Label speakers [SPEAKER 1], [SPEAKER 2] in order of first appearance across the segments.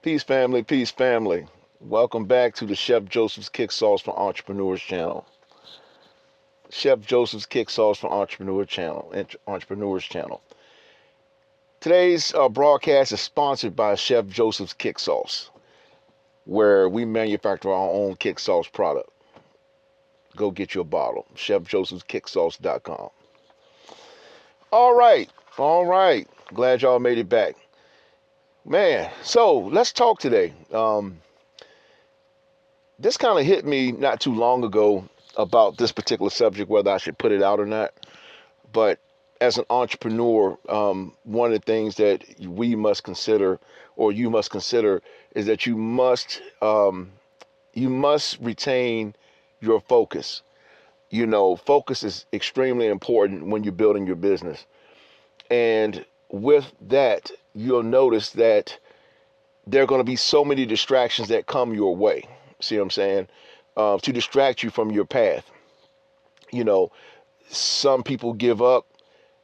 [SPEAKER 1] Peace, family. Peace, family. Welcome back to the Chef Joseph's Kick Sauce for Entrepreneurs channel. Chef Joseph's Kick Sauce for Entrepreneurs channel. Today's broadcast is sponsored by Chef Joseph's Kick Sauce, where we manufacture our own kick sauce product. Go get your bottle. ChefJoseph'sKickSauce.com. All right, all right. Glad y'all made it back, man. So let's talk today. This kind of hit me not too long ago about this particular subject, whether I should put it out or not. But as an entrepreneur, one of the things that we must consider, or you must consider, is that you must retain your focus. Focus is extremely important when you're building your business. And with that, you'll notice that there are going to be so many distractions that come your way. See what I'm saying? To distract you from your path. You know, some people give up,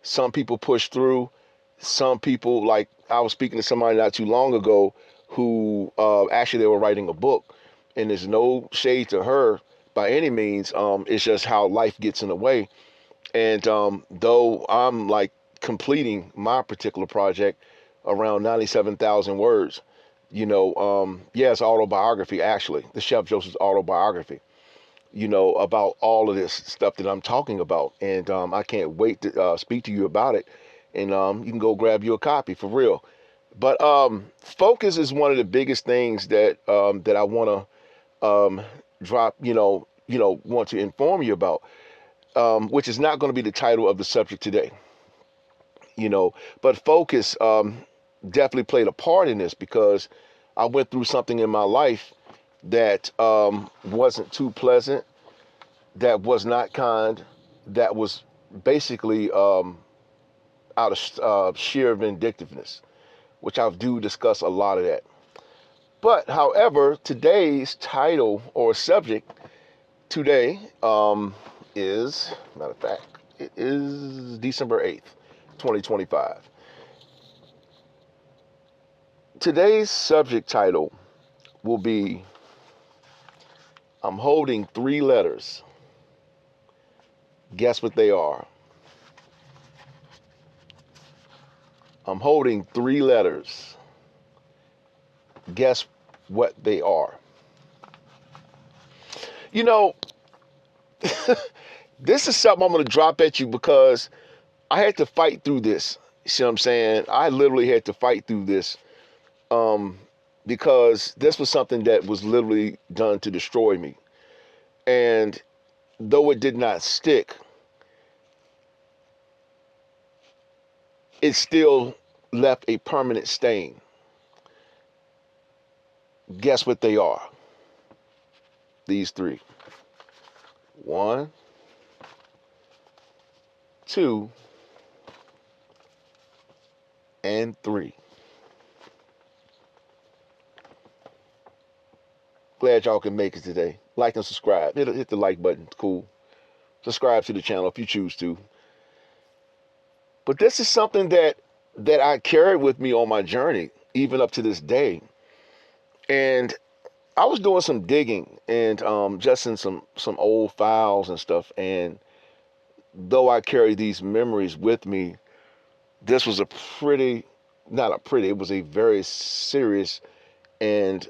[SPEAKER 1] some people push through, some people, like I was speaking to somebody not too long ago who actually they were writing a book, and there's no shade to her by any means. It's just how life gets in the way. And though I'm like completing my particular project around 97,000 words, yeah, it's autobiography, actually, the Chef Joseph's autobiography, about all of this stuff that I'm talking about. And I can't wait to speak to you about it. And you can go grab you a copy for real. But focus is one of the biggest things that I want to drop, want to inform you about, which is not going to be the title of the subject today. But focus definitely played a part in this because I went through something in my life that wasn't too pleasant, that was not kind, that was basically out of sheer vindictiveness, which I do discuss a lot of that. But however, today's title or subject today is, matter of fact, it is December 8th, 2025. Today's subject title will be, I'm holding three letters. Guess what they are? I'm holding three letters. Guess what they are? This is something I'm going to drop at you because I had to fight through this. You see what I'm saying? I literally had to fight through this because this was something that was literally done to destroy me. And though it did not stick, it still left a permanent stain. Guess what they are? These three. One, two, and three. Glad y'all can make it today. Like and subscribe. Hit the like button. Cool. Subscribe to the channel if you choose to. But this is something that I carried with me on my journey, even up to this day. And I was doing some digging and just in some old files and stuff. And though I carry these memories with me, this was it was a very serious and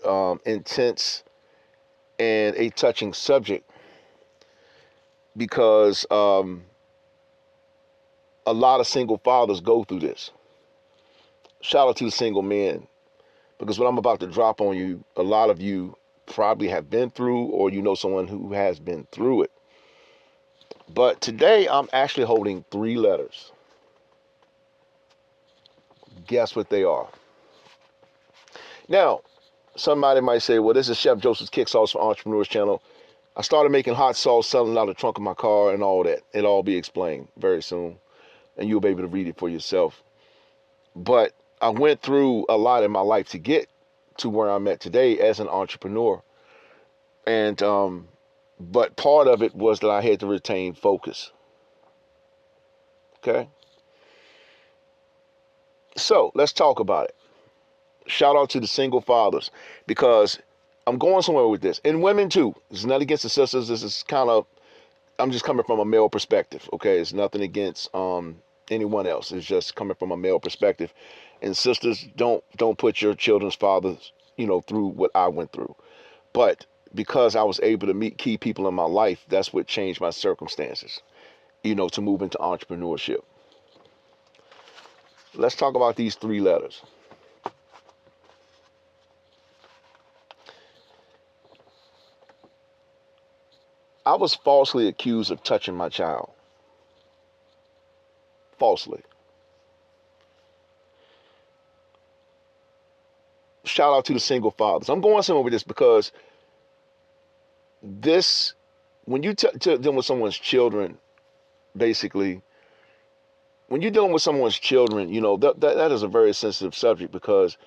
[SPEAKER 1] intense and a touching subject because a lot of single fathers go through this. Shout out to the single men, because what I'm about to drop on you, a lot of you probably have been through, or you know someone who has been through it. But today I'm actually holding three letters. Guess what they are? Now, somebody might say, well, this is Chef Joseph's Kick Sauce for Entrepreneurs channel. I started making hot sauce, selling out of the trunk of my car and all that. It'll all be explained very soon, and you'll be able to read it for yourself. But I went through a lot in my life to get to where I'm at today as an entrepreneur. And but part of it was that I had to retain focus. Okay? So let's talk about it. Shout out to the single fathers, because I'm going somewhere with this. And women too. It's not against the sisters. This is kind of, I'm just coming from a male perspective. Okay, it's nothing against anyone else. It's just coming from a male perspective. And sisters, don't put your children's fathers, through what I went through. But because I was able to meet key people in my life, that's what changed my circumstances, to move into entrepreneurship. Let's talk about these three letters. I was falsely accused of touching my child. Falsely. Shout out to the single fathers. I'm going somewhere with this because this, when you deal with someone's children, basically, when you're dealing with someone's children, that is a very sensitive subject, because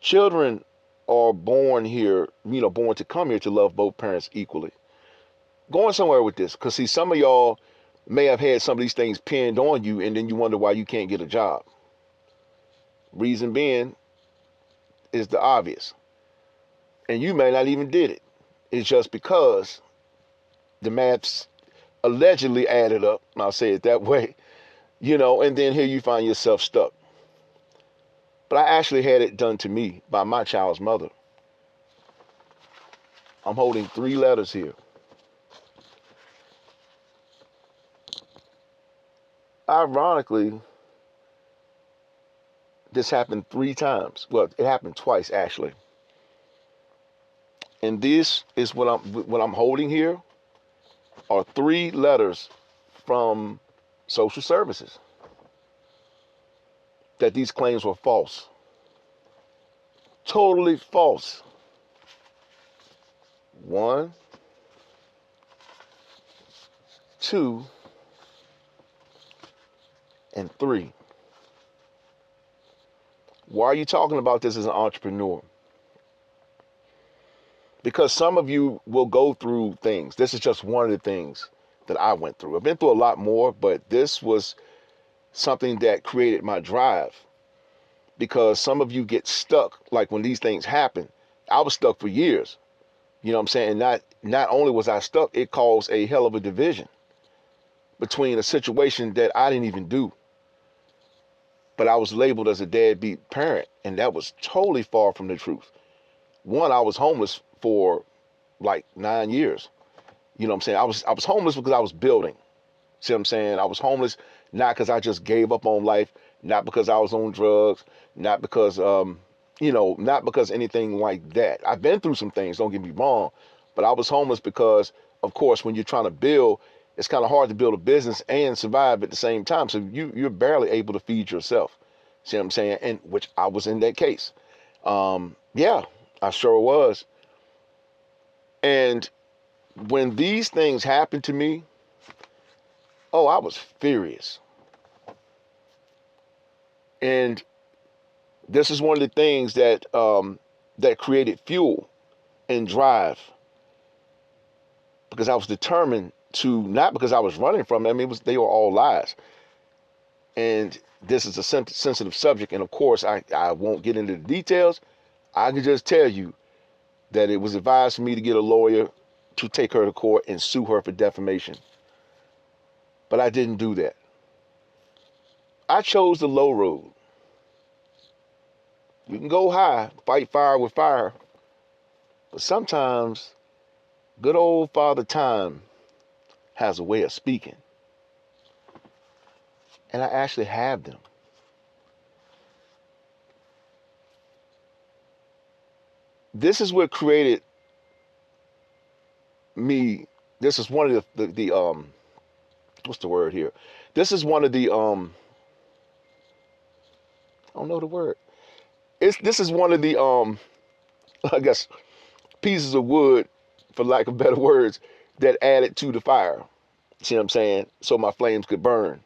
[SPEAKER 1] children are born here, born to come here to love both parents equally. Going somewhere with this, because see, some of y'all may have had some of these things pinned on you, and then you wonder why you can't get a job. Reason being is the obvious. And you may not even did it. It's just because the maths allegedly added up, and I'll say it that way, and then here you find yourself stuck. But I actually had it done to me by my child's mother. I'm holding three letters here. Ironically, this happened three times. Well, it happened twice actually. And this is what I'm holding here are three letters from social services that these claims were false. Totally false. 1, 2, and 3. Why are you talking about this as an entrepreneur? Because some of you will go through things. This is just one of the things that I went through. I've been through a lot more, but this was something that created my drive. Because some of you get stuck, like when these things happen. I was stuck for years. You know what I'm saying? Not only was I stuck, it caused a hell of a division between a situation that I didn't even do. But I was labeled as a deadbeat parent, and that was totally far from the truth. One, I was homeless for like 9 years. You know what I'm saying? I was homeless because I was building. See what I'm saying? I was homeless not because I just gave up on life, not because I was on drugs, not because not because anything like that. I've been through some things, don't get me wrong, but I was homeless because, of course, when you're trying to build, it's kind of hard to build a business and survive at the same time. So you're barely able to feed yourself. See what I'm saying? And which I was in that case. Yeah, I sure was. And when these things happened to me, oh, I was furious. And this is one of the things that created fuel and drive, because I was determined to, not because I was running from them. They were all lies. And this is a sensitive subject, and of course I won't get into the details. I can just tell you that it was advised for me to get a lawyer to take her to court and sue her for defamation. But I didn't do that. I chose the low road. You can go high, fight fire with fire, but sometimes good old Father Time has a way of speaking. And I actually have them. This is what created me. This is one of the what's the word here? This is one of the I don't know the word. This is one of the I guess pieces of wood, for lack of better words, that added to the fire. See what I'm saying? So my flames could burn.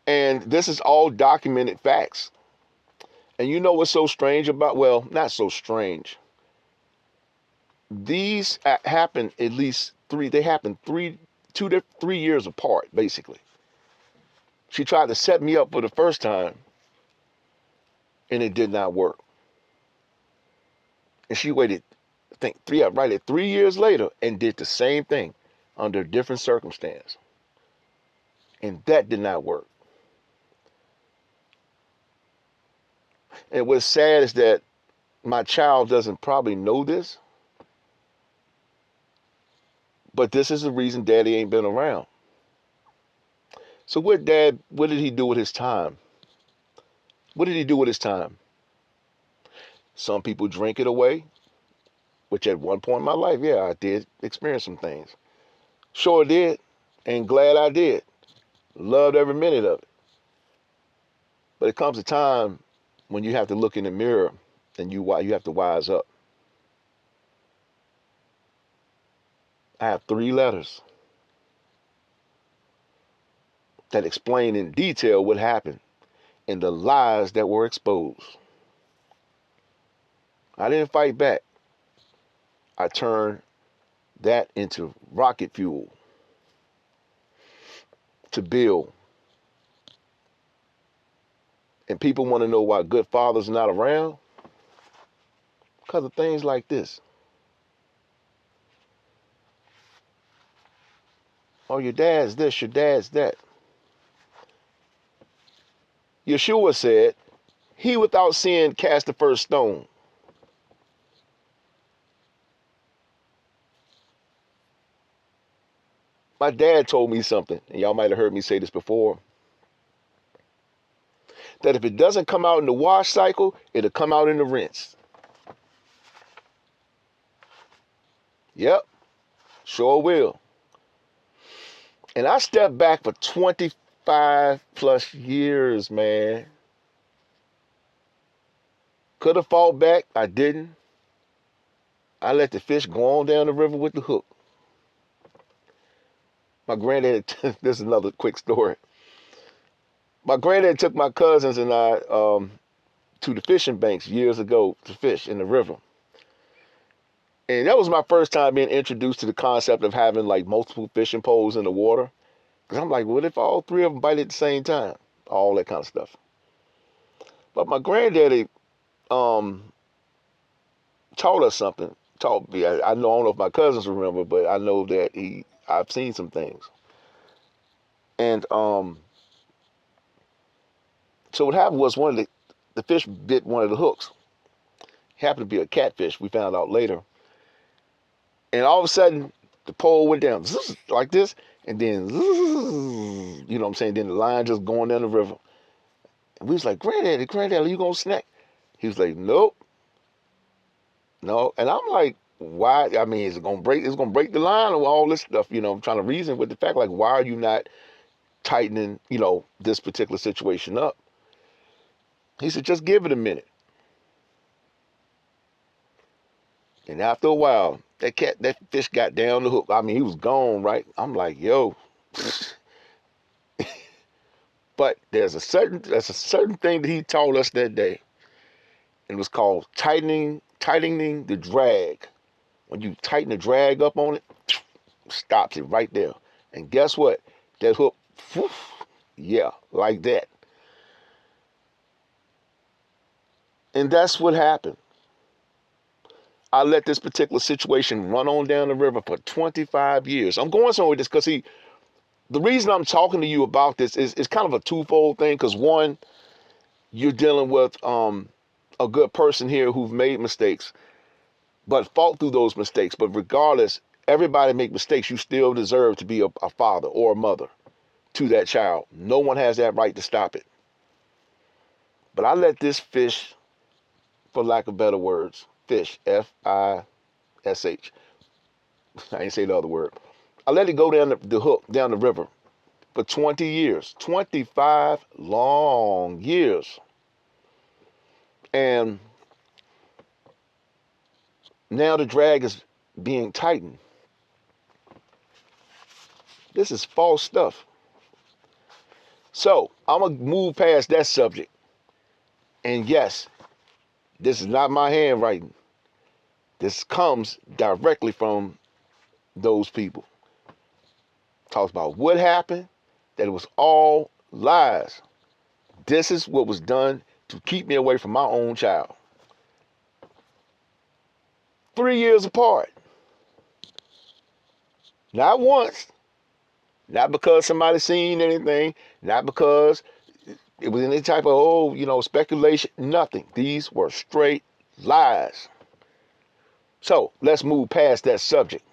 [SPEAKER 1] And this is all documented facts. And you know what's so strange about, well, not so strange. These happened at least they happened 3 years apart, basically. She tried to set me up for the first time, and it did not work. And she waited, I think, right at 3 years later and did the same thing under a different circumstance. And that did not work. And what's sad is that my child doesn't probably know this, but this is the reason daddy ain't been around. So what did he do with his time? What did he do with his time? Some people drink it away, which at one point in my life, yeah, I did experience some things. Sure did, and glad I did. Loved every minute of it. But it comes a time when you have to look in the mirror and you have to wise up. I have 3 letters that explain in detail what happened and the lies that were exposed. I didn't fight back. I turned that into rocket fuel to build. And people want to know why good fathers are not around? Because of things like this. Oh, your dad's this, your dad's that. Yeshua said, he without sin cast the first stone. My dad told me something, and y'all might have heard me say this before, that if it doesn't come out in the wash cycle, it'll come out in the rinse. Yep, sure will. And I stepped back for 25 plus years, man. Could have fought back, I didn't. I let the fish go on down the river with the hook. My granddad, this is another quick story. My granddad took my cousins and I to the fishing banks years ago to fish in the river. And that was my first time being introduced to the concept of having like multiple fishing poles in the water. Because I'm like, what if all 3 of them bite at the same time? All that kind of stuff. But my granddaddy taught us something. Taught me. I don't know if my cousins remember, but I know that I've seen some things. And so what happened was one of the fish bit one of the hooks. Happened to be a catfish. We found out later. And all of a sudden, the pole went down like this, and then, you know what I'm saying? Then the line just going down the river. And we was like, Granddaddy, are you gonna snack? He was like, nope, no. And I'm like, why? I mean, is it gonna break? It's gonna break the line or all this stuff? You know, I'm trying to reason with the fact, like, why are you not tightening, you know, this particular situation up? He said, just give it a minute. And after a while, that fish got down the hook. I mean, he was gone, right? I'm like, yo. But there's a certain thing that he taught us that day. And it was called tightening the drag. When you tighten the drag up on it, stops it right there. And guess what? That hook, whoosh, yeah, like that. And that's what happened. I let this particular situation run on down the river for 25 years. I'm going somewhere with this because the reason I'm talking to you about this is kind of a twofold thing. Because one, you're dealing with a good person here who've made mistakes, but fought through those mistakes. But regardless, everybody make mistakes. You still deserve to be a father or a mother to that child. No one has that right to stop it. But I let this fish, for lack of better words, fish, F-I-S-H. I ain't say the other word. I let it go down the hook, down the river for 20 years, 25 long years. And now the drag is being tightened. This is false stuff. So I'm going to move past that subject. And yes, this is not my handwriting. This comes directly from those people. Talks about what happened, that it was all lies. This is what was done to keep me away from my own child. 3 years apart. Not once. Not because somebody seen anything. Not because it was any type of, speculation. Nothing. These were straight lies. So let's move past that subject.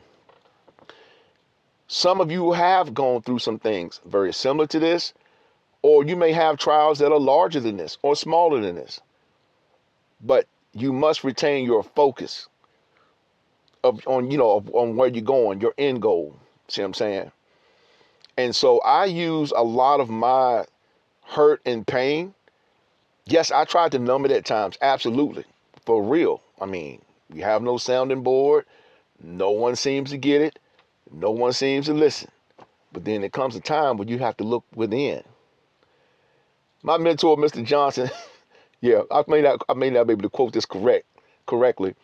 [SPEAKER 1] Some of you have gone through some things very similar to this, or you may have trials that are larger than this or smaller than this. But you must retain your focus on where you're going, your end goal. See what I'm saying? And so I use a lot of my hurt and pain. Yes, I tried to numb it at times, absolutely, for real. I mean, you have no sounding board. No one seems to get it. No one seems to listen. But then there comes a time when you have to look within. My mentor, Mr. Johnson, yeah, I may not be able to quote this correctly,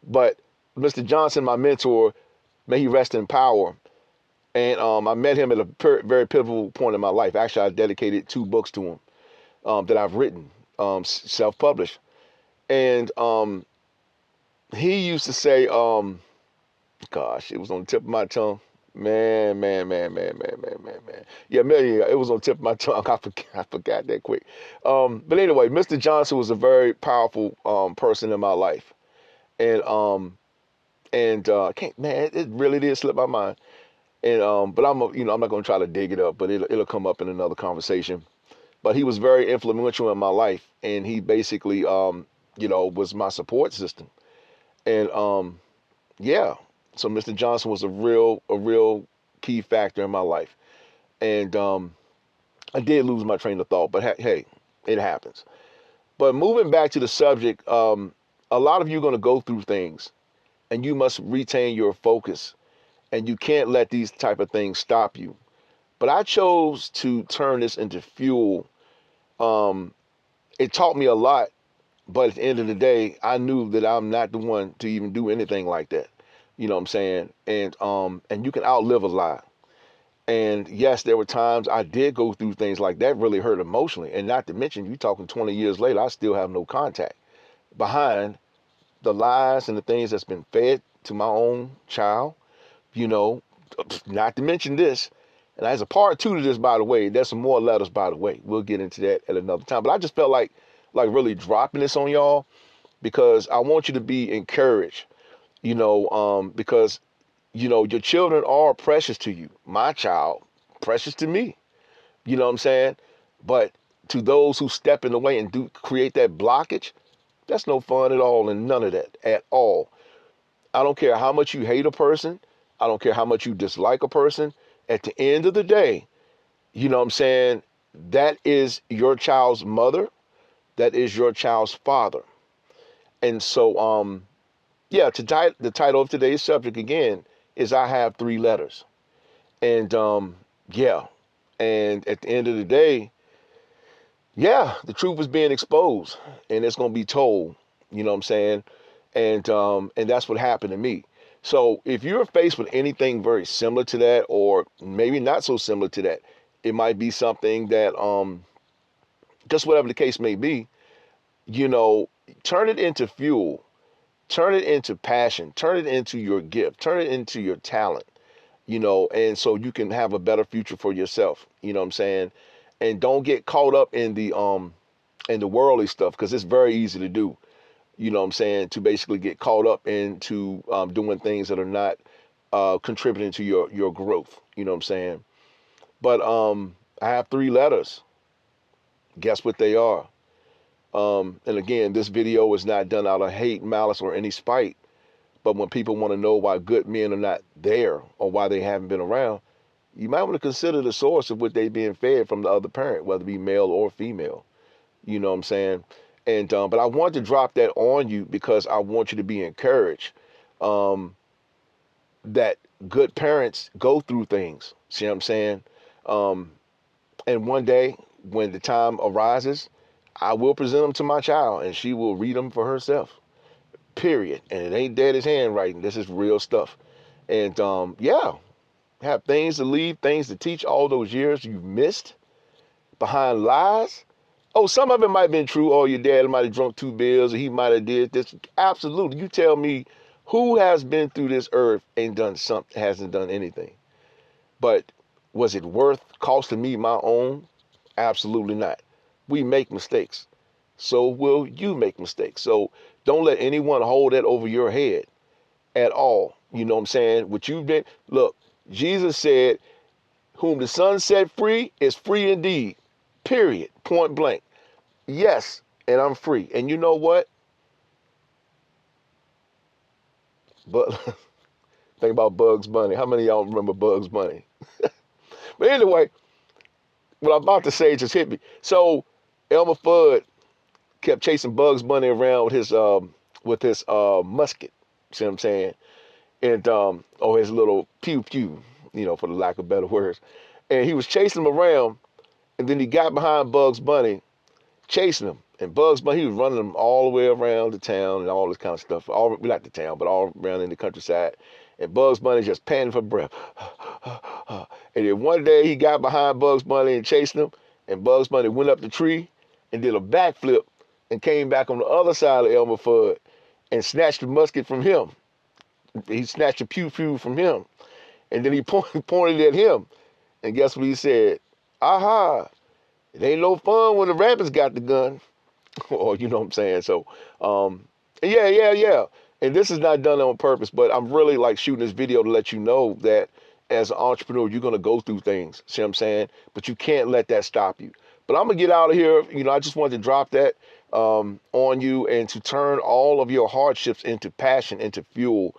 [SPEAKER 1] but Mr. Johnson, my mentor, may he rest in power. And I met him at a very pivotal point in my life. Actually, I dedicated 2 books to him that I've written, self-published. And he used to say, gosh, it was on the tip of my tongue. Man. Yeah, man, it was on the tip of my tongue. I forgot that quick. But anyway, Mr. Johnson was a very powerful person in my life. And I can't, man, it really did slip my mind. And but I'm not going to try to dig it up, but it'll come up in another conversation. But he was very influential in my life, and he basically was my support system. And yeah, so Mr. Johnson was a real key factor in my life. And I did lose my train of thought, but hey, it happens. But moving back to the subject, a lot of you are going to go through things, and you must retain your focus, and you can't let these type of things stop you. But I chose to turn this into fuel. It taught me a lot, but at the end of the day, I knew that I'm not the one to even do anything like that. You know what I'm saying? And you can outlive a lie. And yes, there were times I did go through things like that really hurt emotionally. And not to mention, you talking 20 years later, I still have no contact behind the lies and the things that's been fed to my own child. You know, not to mention this. And as a part 2 to this, by the way, there's some more letters, by the way. We'll get into that at another time. But I just felt like really dropping this on y'all because I want you to be encouraged, because, your children are precious to you. My child, precious to me. You know what I'm saying? But to those who step in the way and do create that blockage, that's no fun at all and none of that at all. I don't care how much you hate a person. I don't care how much you dislike a person. At the end of the day, you know what I'm saying? That is your child's mother. That is your child's father. And so, yeah, the title of today's subject again is I Have 3 Letters. And yeah, and at the end of the day, yeah, the truth is being exposed and it's going to be told, you know what I'm saying? And that's what happened to me. So if you're faced with anything very similar to that, or maybe not so similar to that, it might be something that, just whatever the case may be, turn it into fuel, turn it into passion, turn it into your gift, turn it into your talent, and so you can have a better future for yourself, you know what I'm saying? And don't get caught up in the worldly stuff, because it's very easy to do. You know what I'm saying, to basically get caught up into doing things that are not contributing to your growth. You know what I'm saying? But I have 3 letters. Guess what they are? And again, this video is not done out of hate, malice, or any spite. But when people want to know why good men are not there or why they haven't been around, you might want to consider the source of what they're being fed from the other parent, whether it be male or female. You know what I'm saying? And but I want to drop that on you because I want you to be encouraged that good parents go through things. See what I'm saying? And one day when the time arises, I will present them to my child and she will read them for herself. Period. And it ain't daddy's handwriting. This is real stuff. And yeah, have things to leave, things to teach all those years you've missed behind lies. Oh, some of it might have been true. Oh, your dad might have drunk 2 beers, or he might have did this. Absolutely. You tell me who has been through this earth and done something, hasn't done anything. But was it worth costing me my own? Absolutely not. We make mistakes. So will you make mistakes. So don't let anyone hold that over your head at all. You know what I'm saying? What you've been, look, Jesus said, whom the Son set free is free indeed. Period. Point blank. Yes, and I'm free. And you know what? But think about Bugs Bunny. How many of y'all remember Bugs Bunny? But anyway, what I'm about to say just hit me. So Elmer Fudd kept chasing Bugs Bunny around with his musket. See what I'm saying? And or his little pew pew, for the lack of better words. And he was chasing him around, and then he got behind Bugs Bunny, chasing him. And Bugs Bunny, he was running him all the way around the town and all this kind of stuff. All not the town, but all around in the countryside. And Bugs Bunny just panting for breath. And then one day he got behind Bugs Bunny and chasing him, and Bugs Bunny went up the tree and did a backflip and came back on the other side of Elmer Fudd and snatched the musket from him. He snatched a pew pew from him, and then he pointed at him. And guess what he said? Aha! It ain't no fun when the rabbits got the gun. Or you know what I'm saying? So, yeah. And this is not done on purpose, but I'm really like shooting this video to let you know that as an entrepreneur, you're gonna go through things. See what I'm saying? But you can't let that stop you. But I'm gonna get out of here. I just wanted to drop that on you and to turn all of your hardships into passion, into fuel.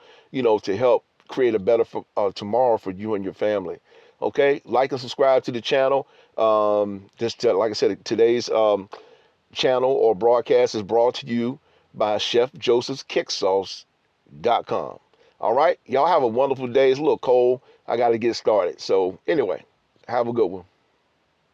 [SPEAKER 1] To help create a better tomorrow for you and your family. Okay, like and subscribe to the channel. Like I said, today's channel or broadcast is brought to you by Chef Joseph's Kicksauce.com. All right, y'all have a wonderful day. It's a little cold. I got to get started. So anyway, have a good one.